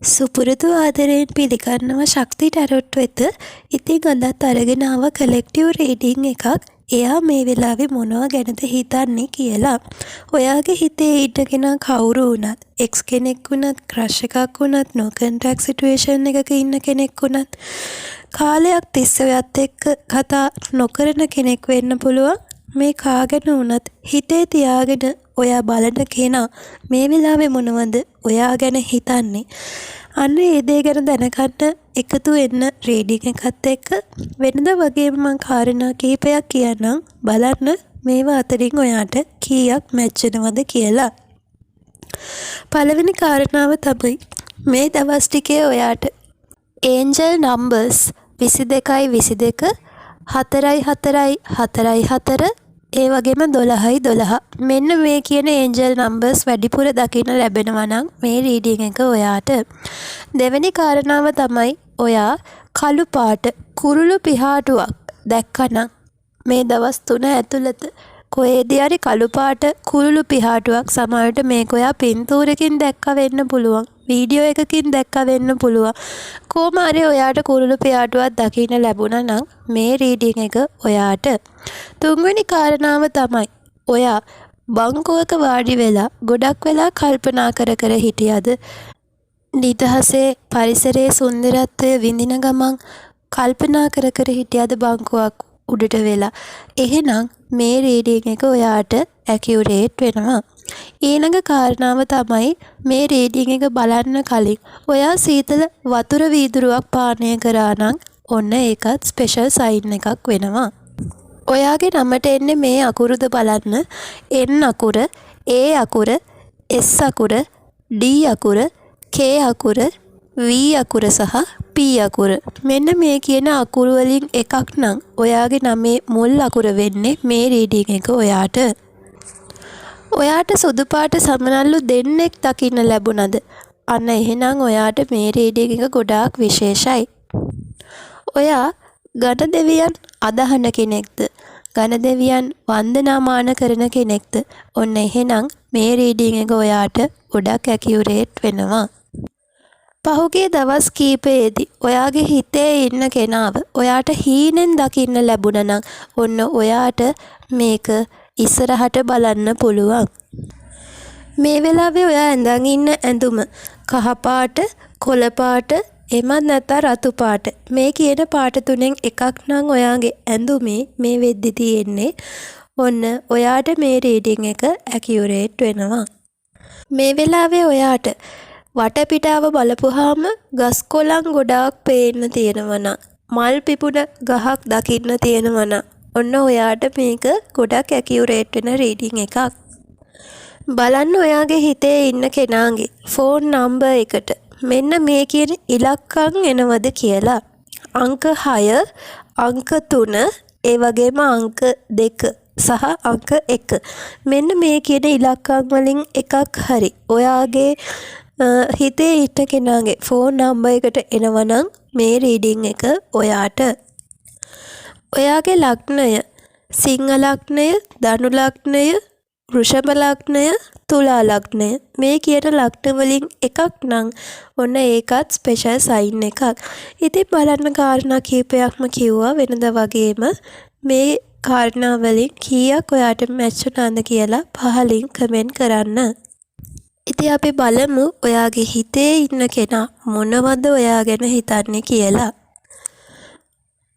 සුපුරුදු ආදරයෙන් පිළිගන්නවා ශක්ති ටැරොට් වෙත. ඉතින් අදත් අරගෙන ආව කලෙක්ටිව් රීඩින් එකක්. එයා මේ වෙලාවේ මොනවා ගැනද හිතන්නේ කියලා. ඔයාගේ හිතේ ඉඳගෙන කවුරු වුණත්, එක්ස් කෙනෙක් වුණත්, ක්‍රෂ් එකක් වුණත්, නෝ කොන්ටැක්ට් සිටුේෂන් එකක ඉන්න කෙනෙක් වුණත්, කාලයක් තිස්සේ ඔයත් එක්ක කතා නොකරන කෙනෙක් වෙන්න පුළුවන්. මේ කාගෙන වුණත් හිතේ තියාගෙන ඔයා බලන කෙනා මේ වෙලාවේ මොනවද ඔයා ගැන හිතන්නේ? අන්න ඒ දේ ගැන දැනගන්න එකතු වෙන්න රීඩින් එකත් එක්ක වෙනද වගේම මම කාරණා කිහිපයක් කියන්නම්. බලන්න මේවා අතරින් ඔයාට කීයක් මැච් වෙනවද කියලා. පළවෙනි කාරණාව තමයි මේ දවස් ටිකේ ඔයාට ඒන්ජල් නම්බර්ස් 22යි 22 4යි 4යි 4යි 4 ඒ වගේම 12යි 12 මෙන්න මේ කියන ඒන්ජල් නම්බර්ස් වැඩිපුර දකින්න ලැබෙනවා නම් මේ රීඩින් එක ඔයාට. දෙවෙනි කාරණාව තමයි ඔයා කළු පාට කුරුළු පිහාටුවක් දැක්කනම් මේ දවස් 3 ඇතුළත කොහේදී හරි කළු පාට කුරුළු පිහාටුවක් සමහරට මේක ඔයා පින්තූරකින් දැක්ක වෙන්න පුළුවන්. වීඩියෝ එකකින් දැක්ක වෙන්න පුළුවන්. කොහොම හරි ඔයාට කුරුළු පියාටුවක් දකින්න ලැබුණා නම් මේ රීඩින් එක ඔයාට. තුන්වෙනි කාරණාව තමයි ඔයා බංකුවක වාඩි වෙලා ගොඩක් වෙලා කල්පනා කර හිටියද නිදහසේ පරිසරයේ සුන්දරත්වය විඳින ගමන් කල්පනා කර හිටියද බංකුවක් උඩට වෙලා. එහෙනම් මේ රීඩින් එක ඔයාට ඇකියුරේට් වෙනවා. ඊළඟ කාරණාව තමයි මේ රීඩින් එක බලන්න කලින් ඔයා සීතල වතුර වීදුරුවක් පානය කරා නම් ඔන්න ඒකත් ස්පෙෂල් සයින් එකක් වෙනවා. ඔයාගේ නමට එන්නේ මේ අකුරුද බලන්න. N අකුර, A අකුර, S අකුර, D අකුර, K අකුර, V අකුර සහ P අකුර. මෙන්න මේ කියන අකුරු වලින් එකක් නම් ඔයාගේ නමේ මුල් අකුර වෙන්නේ මේ රීඩින් එක ඔයාට. ඔයාට සුදු පාට සමනල්ලු දෙන්නෙක් දකින්න ලැබුණද? අන්න එහෙනම් ඔයාට මේ රීඩින් එක ගොඩාක් විශේෂයි. ඔයා ගණ දෙවියන් අදහන කෙනෙක්ද? ගණ දෙවියන් වන්දනාමාන කරන කෙනෙක්ද? ඔන්න එහෙනම් මේ රීඩින් එක ඔයාට ගොඩක් ඇකියුරේට් වෙනවා. පහුගිය දවස් කීපයේදී ඔයාගේ හිතේ ඉන්න කෙනාව ඔයාට හීනෙන් දකින්න ලැබුණා නම් ඔන්න ඔයාට මේක ඉස්සරහට බලන්න පුළුවන්. මේ වෙලාවේ ඔයා ඇඳන් ඉන්න ඇඳුම කහ පාට, කොළ පාට, එමත් නැත්නම් රතු පාට. මේ කියන පාට තුනෙන් එකක් නම් ඔයාගේ ඇඳුමේ මේ වෙද්දි තියෙන්නේ. ඔන්න ඔයාට මේ රීඩින් එක ඇකියුරේට් වෙනවා. මේ වෙලාවේ ඔයාට වටපිටාව බලපුවාම ගස් කොළන් ගොඩාක් පේන්න තියෙනවා නම්, මල් පිපුණ ගහක් දකින්න තියෙනවා නම් ඔන්න ඔයාට මේක ගොඩක් ඇකියුරේට් වෙන රීඩින් එකක්. බලන්න ඔයාගේ හිතේ ඉන්න කෙනාගේ ෆෝන් නම්බර් එකට මෙන්න මේ කියන ඉලක්කම් එනවද කියලා. අංක 6, අංක 3, ඒ වගේම අංක 2 සහ අංක 1. මෙන්න මේ කියන ඉලක්කම් වලින් එකක් හරි ඔයාගේ හිතේ ඉන්න කෙනාගේ ෆෝන් නම්බර් එකට එනවනම් මේ රීඩින් එක ඔයාට. ඔයාගේ ලග්නය සිංහ ලග්නය, ධනු ලග්නය, වෘෂභ ලග්නය, තුලා ලග්නය. මේ කියන ලග්න වලින් එකක් නම් ඔන්න ඒකත් ස්පෙෂල් සයින් එකක්. ඉතින් බලන්න කාරණා කීපයක්ම කිව්වා වෙනද වගේම මේ කාරණා වලින් කීයක් ඔයාට මැච් වුණාද කියලා පහලින් කමෙන්ට් කරන්න. ඉතින් අපි බලමු ඔයාගේ හිතේ ඉන්න කෙනා මොනවද ඔයා ගැන හිතන්නේ කියලා.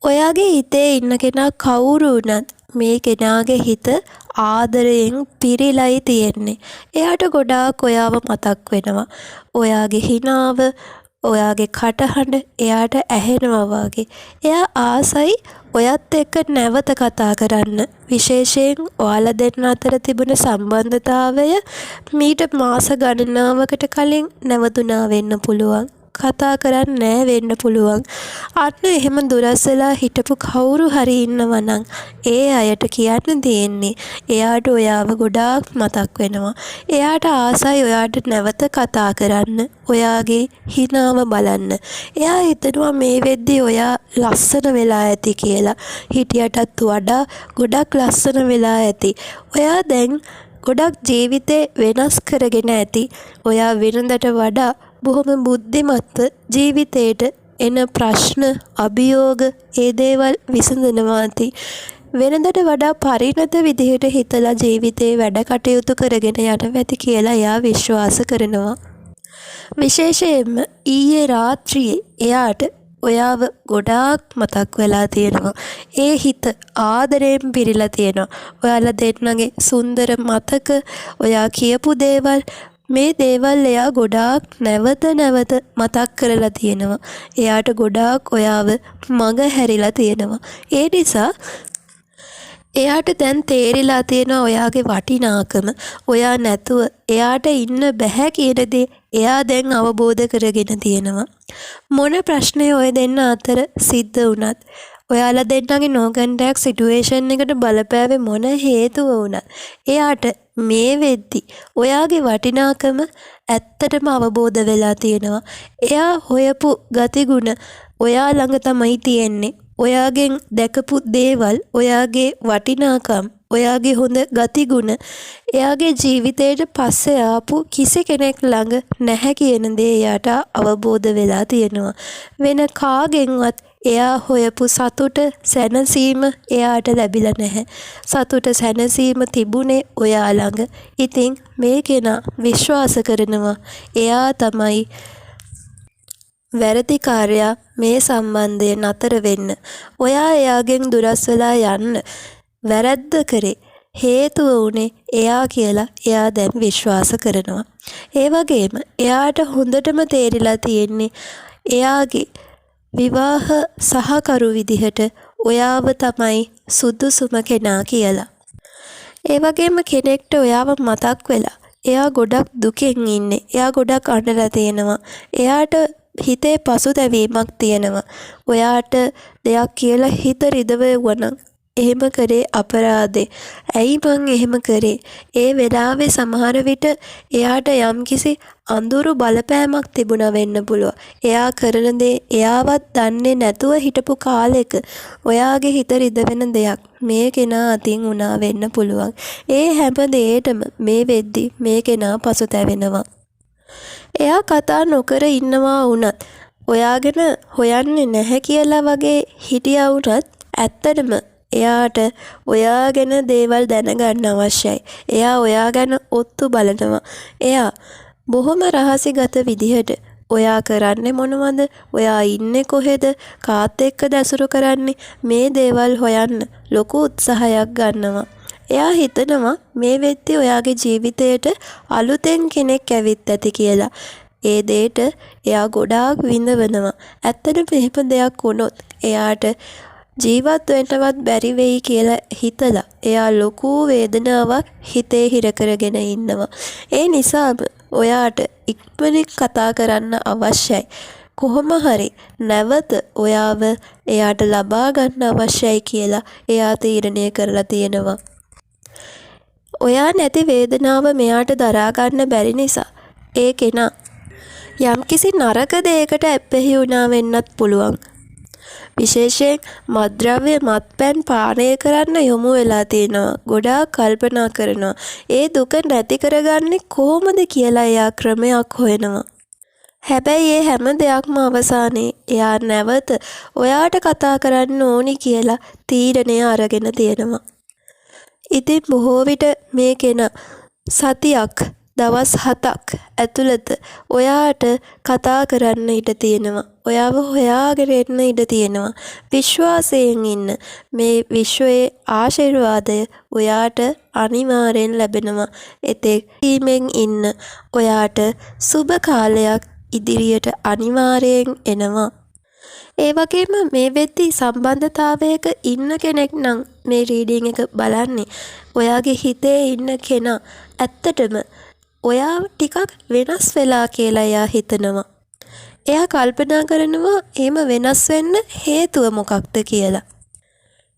ඔයාගේ හිතේ ඉන්න කෙනා කවුරු වුණත් මේ කෙනාගේ හිත ආදරයෙන් පිරීලයි තියෙන්නේ. එයාට ගොඩාක් ඔයාව මතක් වෙනවා. ඔයාගේ හිනාව, ඔයාගේ කටහඬ එයාට ඇහෙනවා වගේ. එයා ආසයි ඔයත් එක්ක නැවත කතා කරන්න. විශේෂයෙන් ඔයාලා දෙන්න අතර තිබුණ සම්බන්ධතාවය මීට මාස ගණනාවකට කලින් නැවතුණා වෙන්න පුළුවන්. කතා කරන්නේ නැහැ වෙන්න පුළුවන්. අන්න එහෙම දුරස් වෙලා හිටපු කවුරු හරි ඉන්නවා නම් ඒ අයට කියන්න තියෙන්නේ එයාට ඔයාව ගොඩාක් මතක් වෙනවා. එයාට ආසයි ඔයාට නැවත කතා කරන්න, ඔයාගේ හිනාව බලන්න. එයා හිතනවා මේ වෙද්දි ඔයා ලස්සන වෙලා ඇති කියලා. හිටියටත් වඩා ගොඩක් ලස්සන වෙලා ඇති. ඔයා දැන් ගොඩක් ජීවිතේ වෙනස් කරගෙන ඇති. ඔයා වෙනදට වඩා බොහොම බුද්ධිමත්ව ජීවිතේට එන ප්‍රශ්න අභියෝග ඒ දේවල් විසඳනවා ඇති. වෙනදට වඩා පරිණත විදිහට හිතලා ජීවිතේ වැඩ කටයුතු කරගෙන යන්න ඇති කියලා එයා විශ්වාස කරනවා. විශේෂයෙන්ම ඊයේ රාත්‍රියේ එයාට ඔයාව ගොඩාක් මතක් වෙලා තියෙනවා. ඒ හිත ආදරයෙන් පිරීලා තියෙනවා. ඔයාලා දෙන්නගේ සුන්දර මතක, ඔයා කියපු දේවල්, මේ දේවල් එයා ගොඩාක් නැවත නැවත මතක් කරලා තියෙනවා. එයාට ගොඩාක් ඔයාව මග හැරිලා තියෙනවා. ඒ නිසා එයාට දැන් තේරිලා තියෙනවා ඔයාගේ වටිනාකම. ඔයා නැතුව එයාට ඉන්න බැහැ කියන දේ එයා දැන් අවබෝධ කරගෙන තියෙනවා. මොන ප්‍රශ්නේ ඔය දෙන්න අතර සිද්ධ වුණත්, ඔයාලා දෙන්නගේ නෝගන්ඩයක් සිටුේෂන් එකට බලපෑවේ මොන හේතුව වුණත්, එයාට මේ වෙද්දි ඔයාගේ වටිනාකම ඇත්තටම අවබෝධ වෙලා තියෙනවා. එයා හොයපු ගතිගුණ ඔයා ළඟ තමයි තියෙන්නේ. ඔයාගෙන් දැකපු දේවල්, ඔයාගේ වටිනාකම්, ඔයාගේ හොඳ ගතිගුණ එයාගේ ජීවිතයට පස්සේ ආපු කිසි කෙනෙක් ළඟ නැහැ කියන දේ එයාට අවබෝධ වෙලා තියෙනවා. වෙන කාගෙන්වත් එයා හොයපු සතුට, සැනසීම එයාට ලැබිලා නැහැ. සතුට, සැනසීම තිබුණේ ඔයා ළඟ. ඉතින් මේ කෙනා විශ්වාස කරනවා එයා තමයි වැරදිකාරයා මේ සම්බන්ධය නතර වෙන්න. ඔයා එයාගෙන් දුරස් වෙලා යන්න වැරද්ද කරේ හේතුව උනේ එයා කියලා එයා දැන් විශ්වාස කරනවා. ඒ වගේම එයාට හොඳටම තේරිලා තියෙන්නේ එයාගේ විවාහ සහකරු විදිහට ඔයාව තමයි සුදුසුම කෙනා කියලා. ඒ වගේම කෙනෙක්ට ඔයාව මතක් වෙලා එයා ගොඩක් දුකෙන් ඉන්නේ. එයා ගොඩක් අඬලා තියෙනවා. එයාට හිතේ පසුතැවීමක් තියෙනවා. ඔයාට දෙයක් කියලා හිත රිදවෙවුවා නම් එහෙම කරේ අපරාධේ. ඇයි මං එහෙම කරේ? ඒ වෙලාවේ සමහර විට එයාට යම්කිසි අඳුරු බලපෑමක් තිබුණා වෙන්න පුළුවන්. එයා කරන දේ එයාවත් දන්නේ නැතුව හිටපු කාලෙක ඔයාගේ හිත රිදවෙන දෙයක් මේ කෙනා අතින් වුණා වෙන්න පුළුවන්. ඒ හැම දෙයකටම මේ වෙද්දි මේ කෙනා පසුතැවෙනවා. එයා කතා නොකර ඉන්නවා වුණත්, ඔයාගෙන හොයන්නේ නැහැ කියලා වගේ හිටියා වුණත්, ඇත්තටම එයාට ඔයා ගැන දේවල් දැනගන්න අවශ්‍යයි. එයා ඔයා ගැන ඔත්තු බලනවා. එයා බොහොම රහසිගත විදිහට ඔයා කරන්නේ මොනවද? ඔයා ඉන්නේ කොහෙද? කාත් එක්කද ඇසුරු කරන්නේ? මේ දේවල් හොයන්න ලොකු උත්සාහයක් ගන්නවා. එයා හිතනවා මේ වෙද්දි ඔයාගේ ජීවිතයට අලුතෙන් කෙනෙක් ඇවිත් ඇති කියලා. ඒ දෙයට එයා ගොඩාක් විඳවනවා. ඇත්තටම එහෙම දෙයක් වුණොත් එයාට ජීවත් වෙන්නවත් බැරි වෙයි කියලා හිතලා එයා ලොකු වේදනාවක් හිතේ හිර කරගෙන ඉන්නවා. ඒ නිසාම ඔයාට ඉක්මනින් කතා කරන්න අවශ්‍යයි. කොහොම හරි නැවත ඔයාව එයාට ලබා ගන්න අවශ්‍යයි කියලා එයා තීරණය කරලා තියෙනවා. ඔයා නැති වේදනාව මෙයාට දරා ගන්න බැරි නිසා ඒ කෙනා යම්කිසි නරක දෙයකට ඇප්පෙහි වුණා වෙන්නත් පුළුවන්. විශේෂයෙන් මත්ද්‍රව්‍ය, මත්පැන් පානය කරන්න යොමු වෙලා තියෙනවා. ගොඩාක් කල්පනා කරනවා. ඒ දුක නැති කරගන්නේ කොහොමද කියලා එයා ක්‍රමයක් හොයනවා. හැබැයි ඒ හැම දෙයක්ම අවසානයේ එයා නැවත ඔයාට කතා කරන්න ඕනි කියලා තීරණය අරගෙන තියෙනවා. ඉතින් බොහෝ විට මේ කෙනා සතියක්, දවස් 7ක් ඇතුළත ඔයාට කතා කරන්න ඉඩ තියෙනවා. ඔයාව හොයාගෙන එන්න ඉඩ තියෙනවා. විශ්වාසයෙන් ඉන්න. මේ විශ්වයේ ආශිර්වාදය ඔයාට අනිවාර්යෙන් ලැබෙනවා. එතෙක් ීමෙන් ඉන්න. ඔයාට සුබ කාලයක් ඉදිරියට අනිවාර්යෙන් එනවා. ඒ වගේම මේ වෙද්දි සම්බන්ධතාවයක ඉන්න කෙනෙක් නම් මේ රීඩින් එක බලන්නේ ඔයාගේ හිතේ ඉන්න කෙනා ඇත්තටම ඔයා ටිකක් වෙනස් වෙලා කියලා එයා හිතනවා. එයා කල්පනා කරනවා එහෙම වෙනස් වෙන්න හේතුව මොකක්ද කියලා.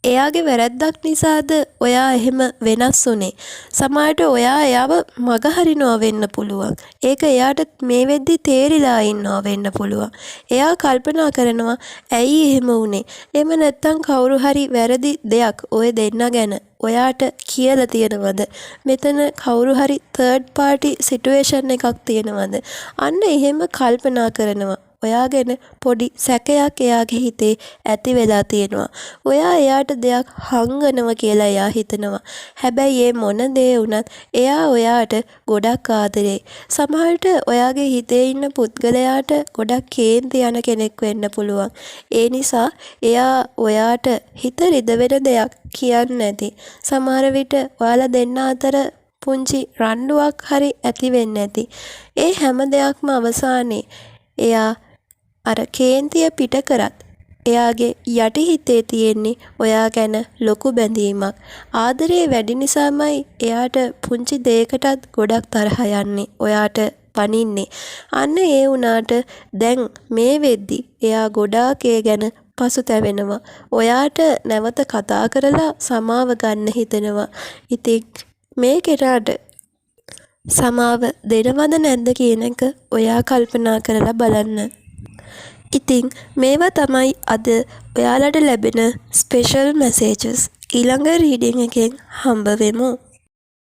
එයාගේ වැරැද්දක් නිසාද ඔයා එහෙම වෙනස් වුනේ? සමහරට ඔයා එයාව මගහරිනවා වෙන්න පුළුවන්. ඒක එයාට මේ වෙද්දි තේරිලා ඉන්නවා වෙන්න පුළුවන්. එයා කල්පනා කරනවා ඇයි එහෙම වුනේ? එහෙම නැත්තම් කවුරු හරි වැරදි දෙයක් ඔය දෙන්න ගැන ඔයාට කියලා තියෙනවද? මෙතන කවුරු හරි තර්ඩ් පාර්ටි සිටුේෂන් එකක් තියෙනවද? අන්න එහෙම කල්පනා කරනවා. ඔයා ගැන පොඩි සැකයක් එයාගේ හිතේ ඇති වෙලා තියෙනවා. ඔයා එයාට දෙයක් හංගනවා කියලා එයා හිතනවා. හැබැයි ඒ මොන දේ වුණත් එයා ඔයාට ගොඩක් ආදරේ. සමහරට ඔයාගේ හිතේ ඉන්න පුද්ගලයාට ගොඩක් කේන්ති යන කෙනෙක් වෙන්න පුළුවන්. ඒ නිසා එයා ඔයාට හිත රිදවෙන දෙයක් කියන්නේ නැති. සමහර විට ඔයාලා දෙන්න අතර පුංචි රණ්ඩුවක් හරි ඇති වෙන්නේ නැති. ඒ හැම දෙයක්ම අවසානයේ එයා අර කේන්තිය පිට කරත් එයාගේ යටි හිතේ තියෙන්නේ ඔයා ගැන ලොකු බැඳීමක්. ආදරේ වැඩි නිසාමයි එයාට පුංචි දෙයකටත් ගොඩක් තරහ යන්නේ. ඔයාට පනින්නේ. අන්න ඒ වුණාට දැන් මේ වෙද්දි එයා ගොඩාක් ඒ ගැන පසුතැවෙනවා. ඔයාට නැවත කතා කරලා සමාව ගන්න හිතෙනවා. ඉතින් මේ කෙනාට සමාව දෙනවද නැද්ද කියන එක ඔයා කල්පනා කරලා බලන්න. ඉතින් මේවා තමයි අද ඔයාලට ලැබෙන ස්පෙෂල් මැසේජස්. ඊළඟ රීඩින් එකෙන් හම්බ වෙමු.